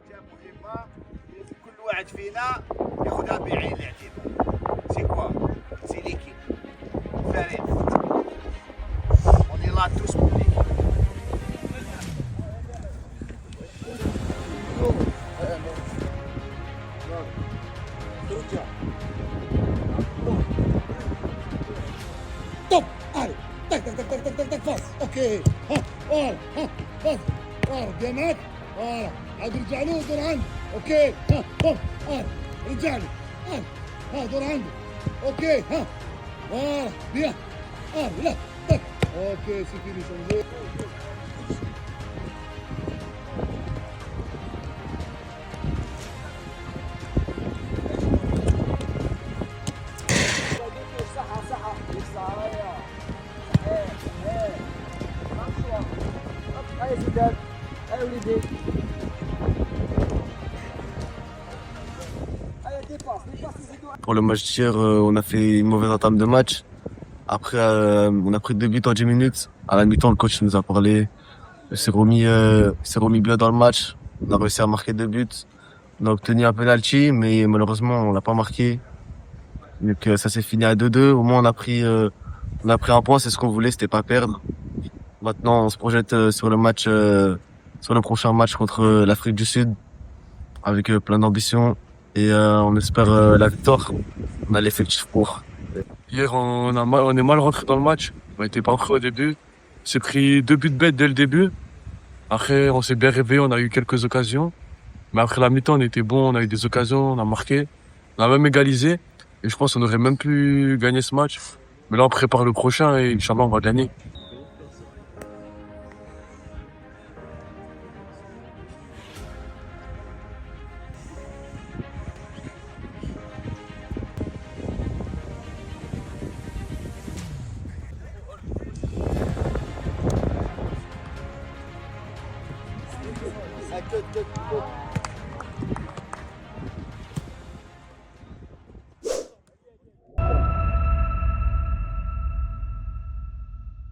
حاجه مهمه لازم كل واحد فينا ياخذها بعين الاعتبار. سي كوا؟ سي ليكيب فريق. اون اي لا توس بور ليكيب. Top! Allez! Tac, tac, tac, tac, tac, tac, tac, face! Ok! ها! ورا! ها! face! ورا! قدامك! ورا! عاد رجع له دور عنده! اوكي! ها! هوب! ورا! رجع له! ها! دور عنده! اوكي! ها! ورا! بيان! لا! تك! اوكي سي فيني سي Pour le match d'hier, on a fait une mauvaise entame de match. Après, on a pris 2 buts en 10 minutes. À la mi-temps, le coach nous a parlé. Il s'est remis bien dans le match. On a réussi à marquer 2 buts. On a obtenu un penalty, mais malheureusement, on l'a pas marqué. Donc, ça s'est fini à 2-2. Au moins, on a pris un point. C'est ce qu'on voulait, c'était pas perdre. Maintenant, on se projette sur le prochain match contre l'Afrique du Sud, avec plein d'ambition. Et on espère la victoire. On a l'effectif pour. Hier, on est mal rentré dans le match. On était pas prêt au début. On s'est pris 2 buts bêtes dès le début. Après, on s'est bien réveillé, on a eu quelques occasions. Mais après la mi-temps, on était bon, on a eu des occasions, on a marqué. On a même égalisé. Et je pense qu'on aurait même pu gagner ce match. Mais là, on prépare le prochain et Inch'Allah, on va gagner. Good.